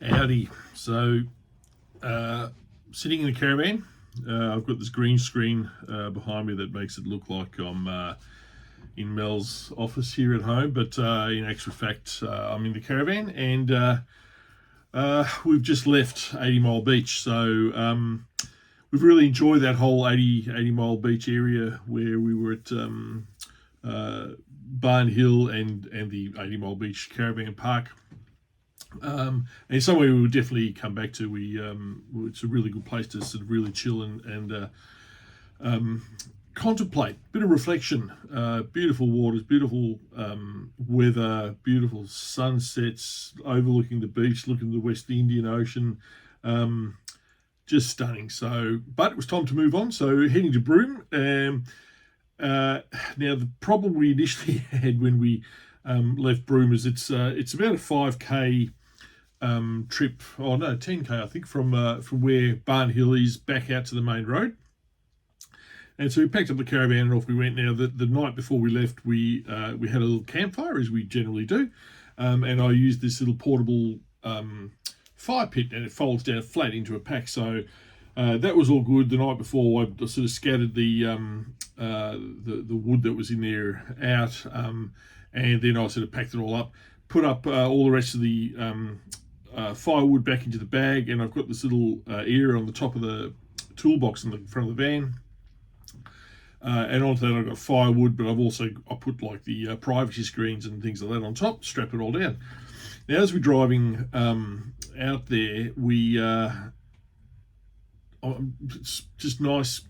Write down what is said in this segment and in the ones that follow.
Howdy. So, sitting in the caravan, I've got this green screen behind me that makes it look like I'm in Mel's office here at home, but in actual fact, I'm in the caravan and we've just left 80 Mile Beach. So, we've really enjoyed that whole 80 Mile Beach area where we were at Barn Hill and the 80 Mile Beach Caravan Park. And somewhere we would definitely come back to. It's a really good place to sort of really chill and contemplate, bit of reflection. Beautiful waters, beautiful weather, beautiful sunsets overlooking the beach, looking at the West Indian Ocean. Just stunning. So, but it was time to move on. So heading to Broome. Now the problem we initially had when we left Broome is it's about a 5k trip. Oh no, 10k I think from where Barn Hill is back out to the main road. And so we packed up the caravan and off we went. Now the night before we left, we had a little campfire as we generally do, and I used this little portable fire pit, and it folds down flat into a pack. So that was all good. The night before, I sort of scattered the wood that was in there out, and then I sort of packed it all up, put up all the rest of the firewood back into the bag, and I've got this little area on the top of the toolbox in the front of the van. And onto that I've got firewood, but I put like the privacy screens and things like that on top, strap it all down. Now as we're driving out there, it's just nice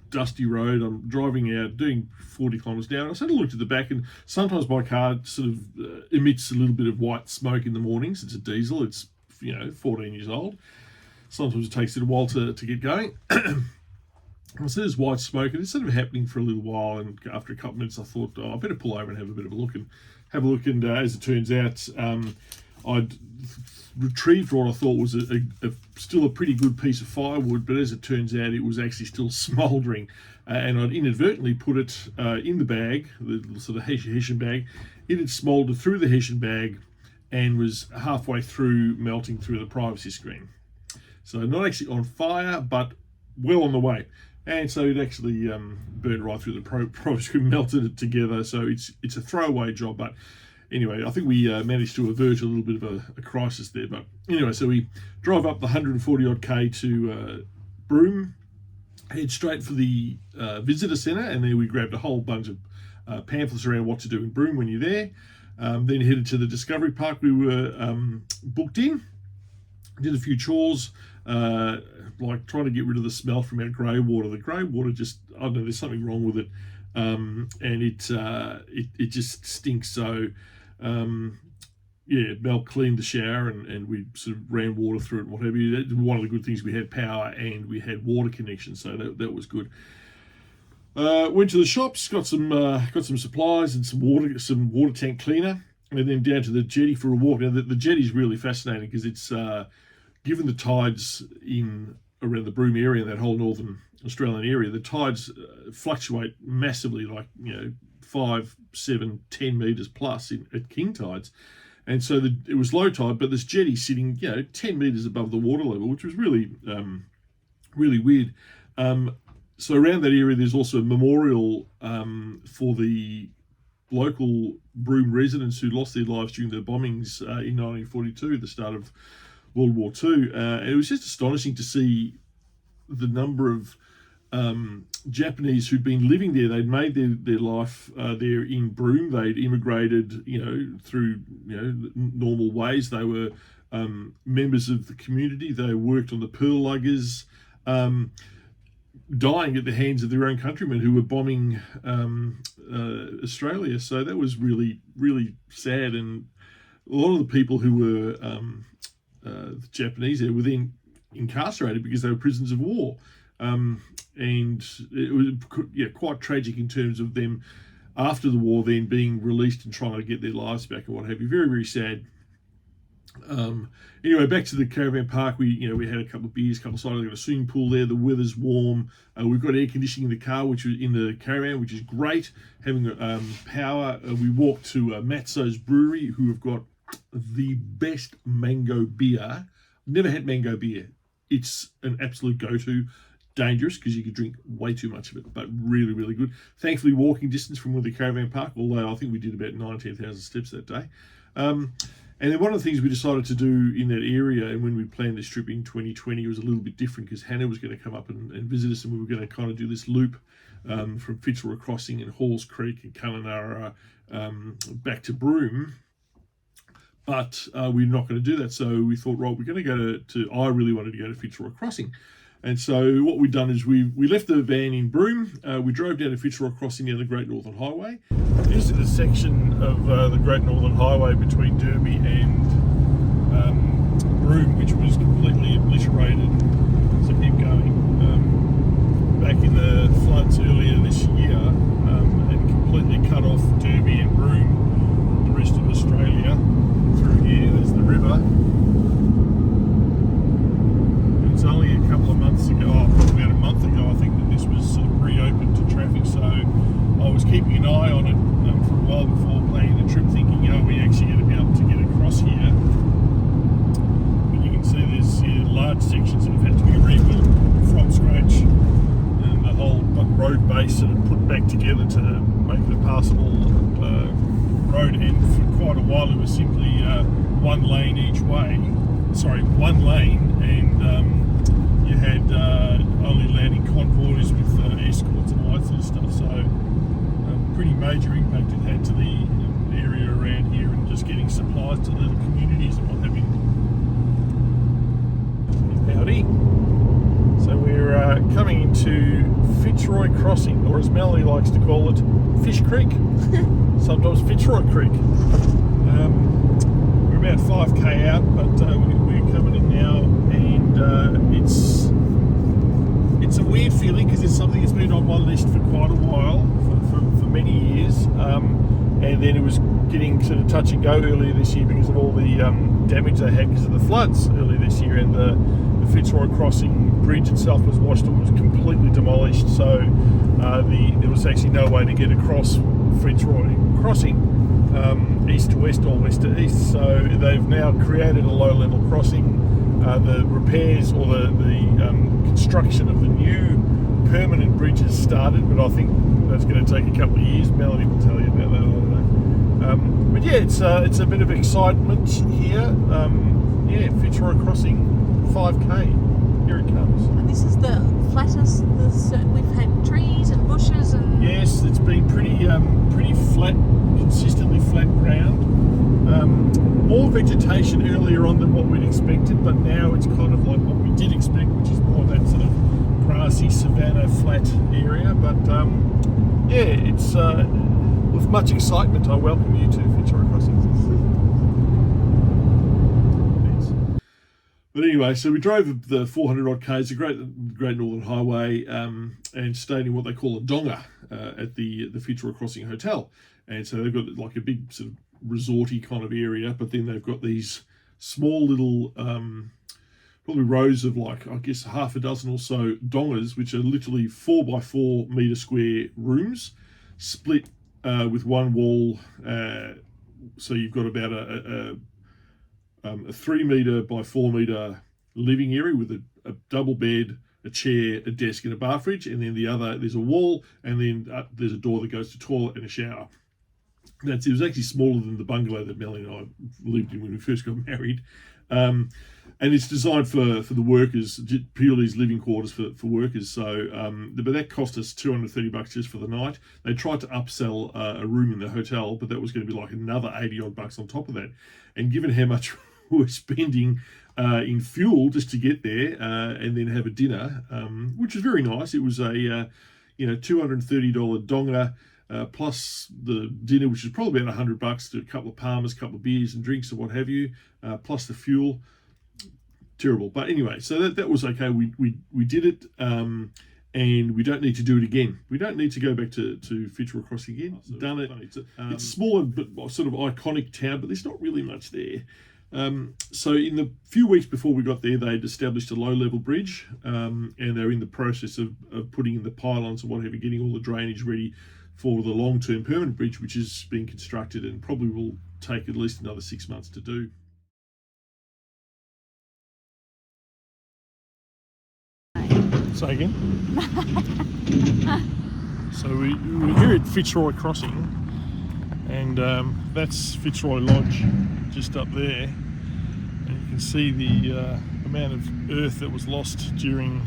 dusty road. I'm driving out doing 40 kilometres an hour. I sort of looked at the back, and sometimes my car sort of emits a little bit of white smoke in the mornings. It's a diesel. It's 14 years old. Sometimes it takes it a while to get going. I said there's white smoke, and it's sort of happening for a little while. And after a couple of minutes, I thought, I better pull over and have a bit of a look. And as it turns out, I'd retrieved what I thought was still a pretty good piece of firewood, but as it turns out, it was actually still smouldering. And I'd inadvertently put it in the bag, the sort of Hessian bag. It had smouldered through the Hessian bag and was halfway through melting through the privacy screen. So not actually on fire, but well on the way. And so it actually burned right through the privacy screen, melted it together. So it's a throwaway job, but anyway, I think we managed to avert a little bit of a crisis there. But anyway, so we drive up the 140 odd K to Broome, head straight for the visitor centre, and there we grabbed a whole bunch of pamphlets around what to do in Broome when you're there. Then headed to the Discovery Park we were booked in, did a few chores, like trying to get rid of the smell from our grey water. The grey water just, I don't know, there's something wrong with it, and it just stinks. So Mel cleaned the shower and we sort of ran water through it and what have you. One of the good things, we had power and we had water connection, so that was good. Went to the shops, got some supplies and some water tank cleaner, and then down to the jetty for a walk. Now the jetty is really fascinating because it's given the tides in around the Broome area, that whole northern Australian area, the tides fluctuate massively, like 5, 7, 10 meters plus at king tides. And so it was low tide, but this jetty sitting 10 meters above the water level, which was really really weird. So around that area there's also a memorial for the local Broome residents who lost their lives during the bombings in 1942, the start of World War II. It was just astonishing to see the number of Japanese who'd been living there. They'd made their life there in Broome. They'd immigrated, through normal ways. They were members of the community. They worked on the pearl luggers, dying at the hands of their own countrymen who were bombing Australia. So that was really, really sad. And a lot of the people who were the Japanese there were then incarcerated because they were prisoners of war. And it was quite tragic in terms of them after the war then being released and trying to get their lives back and what have you. Very, very sad. Anyway, back to the caravan park. We had a couple of beers, a couple of cider. We've got a swimming pool there. The weather's warm. We've got air conditioning in the car, which is in the caravan, which is great. Having power. We walked to Matzo's Brewery, who have got the best mango beer Never had mango beer. It's an absolute go-to. Dangerous because you could drink way too much of it, but really, really good. Thankfully, walking distance from where the caravan park, although I think we did about 10,000 steps that day. And then one of the things we decided to do in that area, and when we planned this trip in 2020, was a little bit different because Hannah was going to come up and visit us, and we were going to kind of do this loop from Fitzroy Crossing and Halls Creek and Kununurra back to Broome. But we're not going to do that. So we thought, right, we're going to go to I really wanted to go to Fitzroy Crossing. And so what we've done is we left the van in Broome. We drove down to Fitzroy Crossing near the Great Northern Highway. This is the section of the Great Northern Highway between Derby and Broome, which was completely obliterated. So keep going. Back in the floods earlier this year, and completely cut off Derby and Broome, the rest of Australia. Through here, there's the river. It's only a couple of months ago, probably about a month ago, I think, that this was sort of reopened to traffic. So I was keeping an eye on it for a while before planning the trip, thinking, are we actually going to be able to get across here? But you can see there's large sections that have had to be rebuilt from scratch, and the whole road base sort of put back together to make it a passable road. And for quite a while, it was simply one lane each way. Sorry, one lane, and you had only landing convoys with escorts and all that sort of stuff. So pretty major impact it had to the area around here and just getting supplies to little communities and what have you. Howdy. So we're coming into Fitzroy Crossing, or as Melanie likes to call it, Fish Creek. Sometimes Fitzroy Creek. We're about 5k out, but we're coming in now, and it's a weird feeling because it's something that's been on my list for quite a while, for many years, and then it was getting sort of touch and go earlier this year because of all the damage they had because of the floods earlier this year, and the Fitzroy Crossing bridge itself was washed and was completely demolished, so there was actually no way to get across Fitzroy Crossing east to west or west to east. So they've now created a low-level crossing. The repairs or the construction of the new permanent bridge has started, but I think that's going to take a couple of years. Melanie will tell you about that later. But yeah, it's a bit of excitement here. Fitzroy Crossing 5k. Here it comes. And this is the flattest. We've had trees and bushes and. Yes, it's been pretty flat, consistently flat ground. More vegetation earlier on than what we'd expected, but now it's kind of like what we did expect, which is more that sort of grassy savanna flat area. But it's with much excitement I welcome you to Fitzroy Crossing. But anyway, so we drove the 400 odd k's, the Great Northern Highway, and stayed in what they call a donga at the Fitzroy Crossing Hotel. And so they've got like a big sort of resorty kind of area, but then they've got these small little probably rows of like, I guess, half a dozen or so dongas, which are literally 4x4 metre square rooms, split with one wall. So you've got about a 3 metre by 4 metre living area with a double bed, a chair, a desk, and a bar fridge, and then the other, there's a wall, and then there's a door that goes to toilet and a shower. It was actually smaller than the bungalow that Melanie and I lived in when we first got married. And it's designed for the workers, purely as living quarters for workers. So, but that cost us $230 just for the night. They tried to upsell a room in the hotel, but that was going to be like another 80 odd bucks on top of that. And given how much we're spending in fuel just to get there and then have a dinner, which was very nice. It was a $230 donga. Plus the dinner, which is probably about $100, to a couple of palmers, a couple of beers and drinks and what have you, plus the fuel. Terrible. But anyway, so that was okay. We did it, and we don't need to do it again. We don't need to go back to Fitzroy Crossing again. Done it. It's smaller but sort of iconic town, but there's not really much there. So in the few weeks before we got there, they'd established a low-level bridge, and they're in the process of putting in the pylons and what have you, getting all the drainage ready for the long-term permanent bridge, which is being constructed and probably will take at least another 6 months to do. Say again? So we're here at Fitzroy Crossing, and that's Fitzroy Lodge just up there, and you can see the amount of earth that was lost during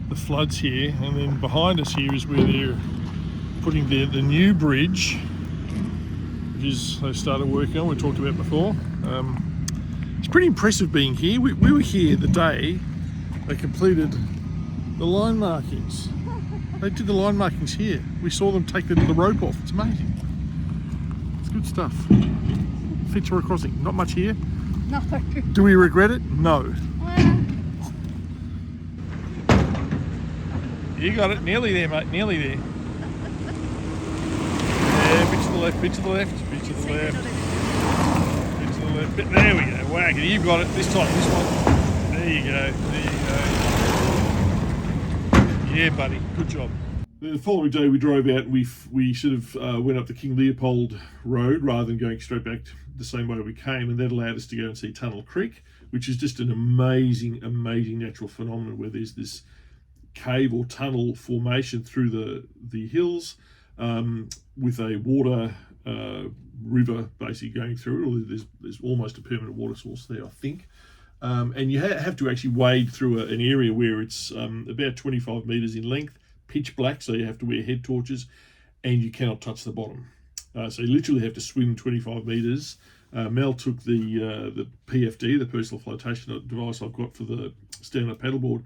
the floods here. And then behind us here is where they're putting the new bridge, which is they started working on, we talked about before. It's pretty impressive being here. We were here the day they completed the line markings. They did the line markings here. We saw them take the rope off. It's amazing. It's good stuff. Fitzroy Crossing. Not much here. No. Do we regret it? No. You got it. Nearly there, mate. Nearly there. Yeah, bit to the left, bit to the left, bit to the left. Bit to the left. There we go. Whack it. You've got it. This time, this one. There you go. There you go. Yeah, buddy. Good job. The following day we drove out and we sort of went up the King Leopold Road rather than going straight back the same way we came, and that allowed us to go and see Tunnel Creek, which is just an amazing natural phenomenon where there's this cave or tunnel formation through the hills with a water river basically going through it, or there's almost a permanent water source there, I think. And you have to actually wade through an area where it's about 25 metres in length, pitch black, so you have to wear head torches, and you cannot touch the bottom. So you literally have to swim 25 metres. Mel took the PFD, the personal flotation device I've got for the stand-up paddleboard,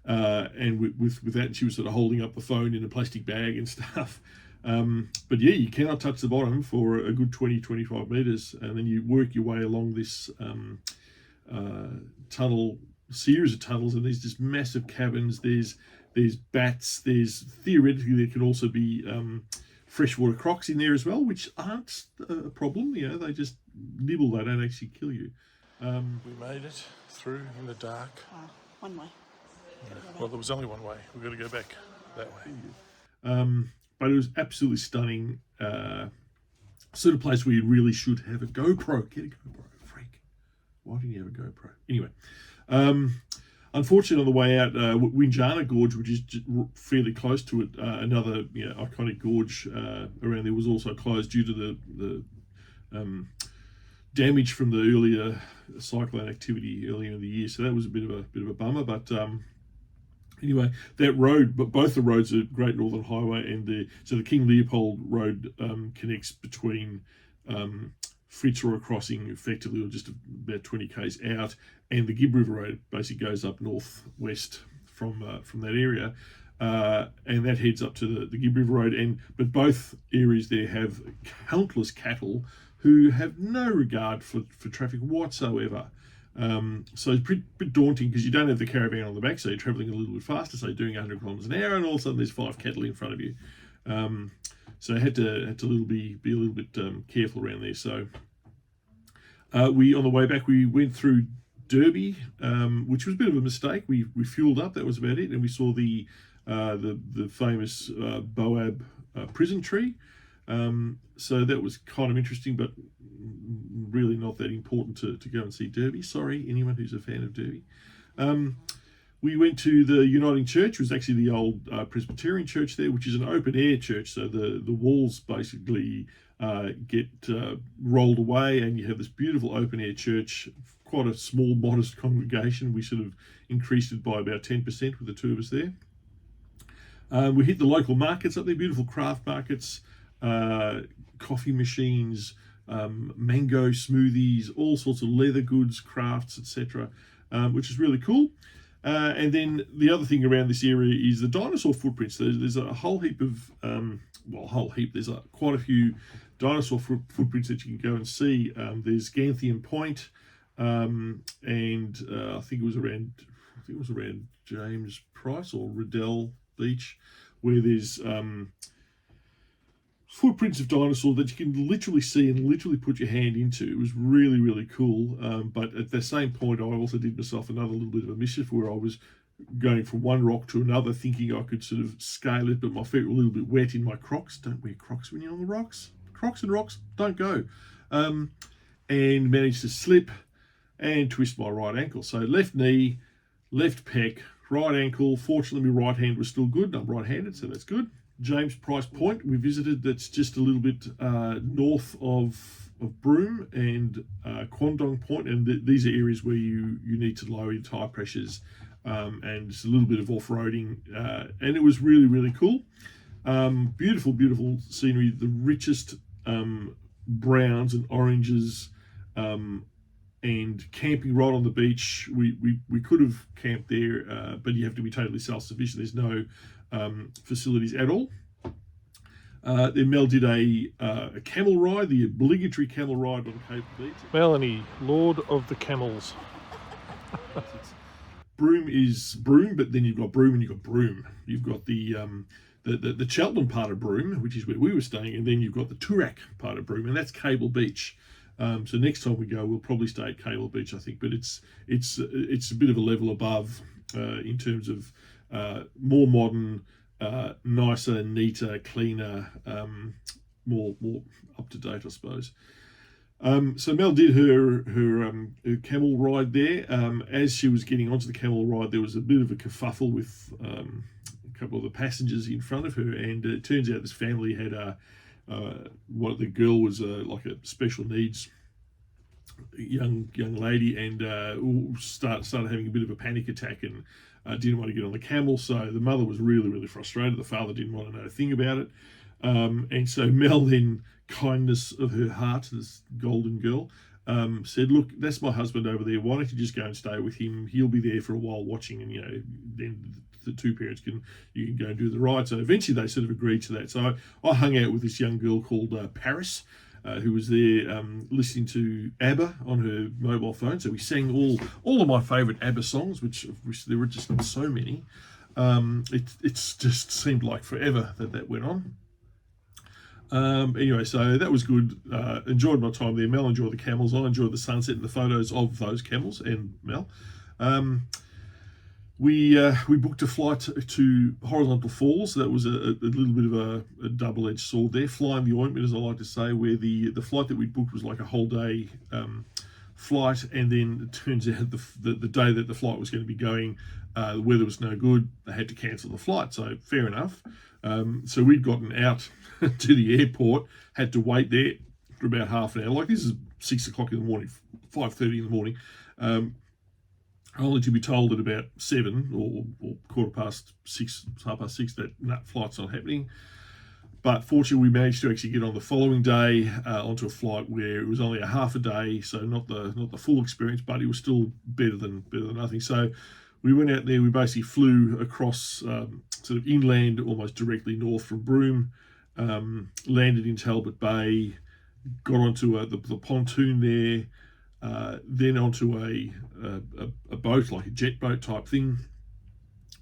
and with that she was sort of holding up the phone in a plastic bag and stuff. But yeah, you cannot touch the bottom for a good 20-25 metres, and then you work your way along this series of tunnels, and there's just massive caverns. There's bats. There's theoretically there can also be freshwater crocs in there as well, which aren't a problem. You know, they just nibble. They don't actually kill you. We made it through in the dark. One way. Well, there was only one way. We've got to go back that way. But it was absolutely stunning. Sort of place where you really should have a GoPro. Get a GoPro, freak. Why didn't you have a GoPro? Anyway, unfortunately, on the way out, Winjana Gorge, which is fairly close to it, another iconic gorge around there, was also closed due to the damage from the earlier cyclone activity earlier in the year. So that was a bit of a bummer. But anyway, that road, but both the roads are Great Northern Highway and the King Leopold Road connects between Fitzroy Crossing, effectively, or just about 20 k's out, and the Gibb River Road basically goes up northwest from that area, and that heads up to the Gibb River Road. But both areas there have countless cattle who have no regard for traffic whatsoever. So it's pretty daunting because you don't have the caravan on the back, so you're travelling a little bit faster, so you're doing 100 kilometres an hour, and all of a sudden there's 5 cattle in front of you. So I had to be a little bit careful around there. So we on the way back we went through Derby, which was a bit of a mistake. We fueled up, that was about it, and we saw the famous Boab prison tree. So that was kind of interesting, but really not that important to go and see Derby. Sorry, anyone who's a fan of Derby. We went to the Uniting Church, which was actually the old Presbyterian church there, which is an open air church. So the walls basically get rolled away, and you have this beautiful open air church, quite a small, modest congregation. We sort of increased it by about 10% with the two of us there. We hit the local markets up there, beautiful craft markets, coffee machines, mango smoothies, all sorts of leather goods, crafts, etc., which is really cool. And then the other thing around this area is the dinosaur footprints. There's a whole heap of, there's quite a few dinosaur footprints that you can go and see. There's Ganthian Point, and I think it was around James Price or Riddell Beach, where there's footprints of dinosaurs that you can literally see and literally put your hand into. It was really, really cool. But at the same point, I also did myself another little bit of a mischief where I was going from one rock to another, thinking I could sort of scale it, but my feet were a little bit wet in my Crocs. Don't wear Crocs when you're on the rocks. Crocs and rocks, don't go. And managed to slip and twist my right ankle. So left knee, left pec, right ankle. Fortunately, my right hand was still good. I'm right-handed, so that's good. James Price Point we visited. That's just a little bit north of Broome, and Quandong Point, and these are areas where you need to lower your tire pressures, and it's a little bit of off-roading, and it was really, really cool. Beautiful, beautiful scenery. The richest browns and oranges, and camping right on the beach. We could have camped there, but you have to be totally self-sufficient. There's no facilities at all. Then Mel did a camel ride, the obligatory camel ride on Cape Beach. Melanie, Lord of the Camels. Broome is Broome, but then you've got Broome and you've got Broome. You've got the Cheltenham part of Broome, which is where we were staying, and then you've got the Toorak part of Broome, and that's Cable Beach. So next time we go, we'll probably stay at Cable Beach, I think, but it's a bit of a level above in terms of more modern, nicer, neater, cleaner, more up to date, I suppose. So Mel did her camel ride there. As she was getting onto the camel ride, there was a bit of a kerfuffle with a couple of the passengers in front of her, and it turns out this family had what the girl was like a special needs young lady, and started having a bit of a panic attack, and didn't want to get on the camel. So the mother was really, really frustrated. The father didn't want to know a thing about it, and so Mel, then, kindness of her heart, this golden girl, said, "Look, that's my husband over there. Why don't you just go and stay with him? He'll be there for a while watching, and then the two parents can go and do the ride." So eventually they sort of agreed to that. So I hung out with this young girl called Paris, who was there listening to ABBA on her mobile phone. So we sang all of my favourite ABBA songs, which there were just so many. It's just seemed like forever that went on. Anyway, so that was good. Enjoyed my time there. Mel enjoyed the camels. I enjoyed the sunset and the photos of those camels and Mel. We booked a flight to Horizontal Falls. So that was a little bit of a double-edged sword there. Flying the ointment, as I like to say, where the flight that we booked was like a whole day flight, and then it turns out the day that the flight was going to be going, the weather was no good. They had to cancel the flight, so fair enough. So we'd gotten out to the airport, had to wait there for about half an hour. Like, this is 6 o'clock in the morning, 5:30 in the morning. Only to be told at about 7 or quarter past 6, half past 6, that flight's not happening. But fortunately, we managed to actually get on the following day onto a flight where it was only a half a day, so not the full experience, but it was still better than nothing. So we went out there. We basically flew across sort of inland, almost directly north from Broome, landed in Talbot Bay, got onto the pontoon there. Then onto a boat, like a jet boat type thing.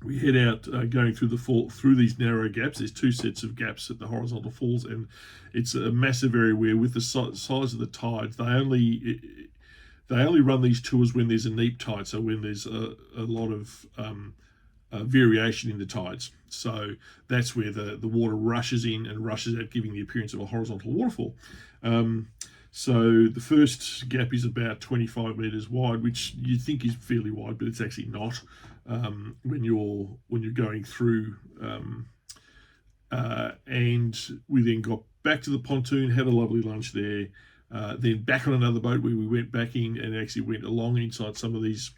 We head out going through these narrow gaps. There's 2 sets of gaps at the Horizontal Falls, and it's a massive area where, with the size of the tides, they only run these tours when there's a neap tide, so when there's a lot of variation in the tides. So that's where the water rushes in and rushes out, giving the appearance of a horizontal waterfall. So the first gap is about 25 metres wide, which you think is fairly wide, but it's actually not when you're going through. And we then got back to the pontoon, had a lovely lunch there, then back on another boat where we went back in and actually went along inside some of these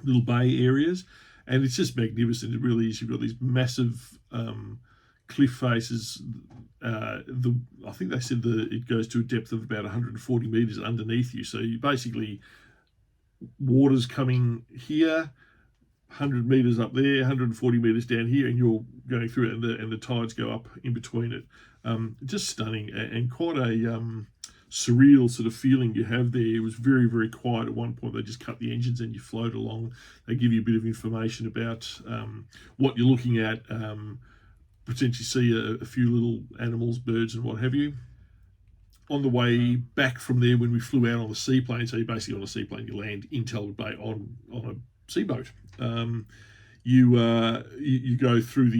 little bay areas, and it's just magnificent. It really is. You've got these massive cliff faces. I think they said that it goes to a depth of about 140 metres underneath you. So you basically, water's coming here, 100 metres up there, 140 metres down here, and you're going through it, and the tides go up in between it. Just stunning, and quite a surreal sort of feeling you have there. It was very, very quiet. At one point, they just cut the engines and you float along. They give you a bit of information about what you're looking at. Potentially see a few little animals, birds and what have you. On the way back from there, when we flew out on the seaplane, so you're basically on a seaplane, you land in Talbot Bay on a seaboat. You go through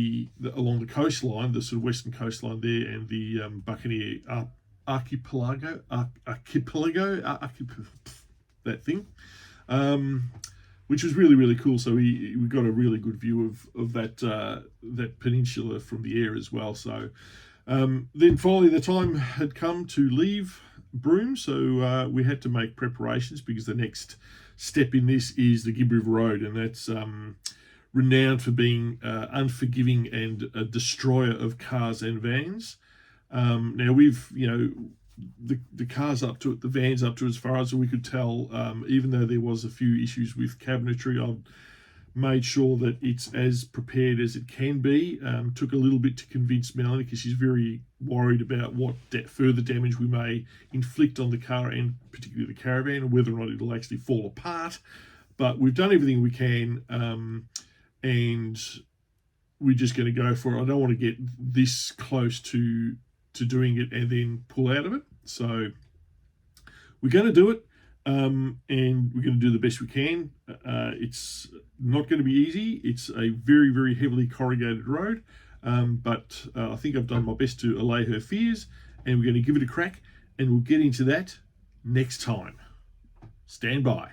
along the coastline, the sort of western coastline there, and the Buccaneer archipelago, that thing. which was really, really cool. So we got a really good view of that peninsula from the air as well. So then finally the time had come to leave Broome, so we had to make preparations because the next step in this is the Gibb River Road, and that's renowned for being unforgiving and a destroyer of cars and vans. Now we've, the cars up to it, the vans up to as far as we could tell, even though there was a few issues with cabinetry, I've made sure that it's as prepared as it can be. Took a little bit to convince Melanie because she's very worried about what further damage we may inflict on the car and particularly the caravan, and whether or not it'll actually fall apart. But we've done everything we can, and we're just going to go for it. I don't want to get this close to doing it and then pull out of it. So we're going to do it, and we're going to do the best we can. It's not going to be easy. It's a very, very heavily corrugated road, but I think I've done my best to allay her fears, and we're going to give it a crack, and we'll get into that next time. Stand by.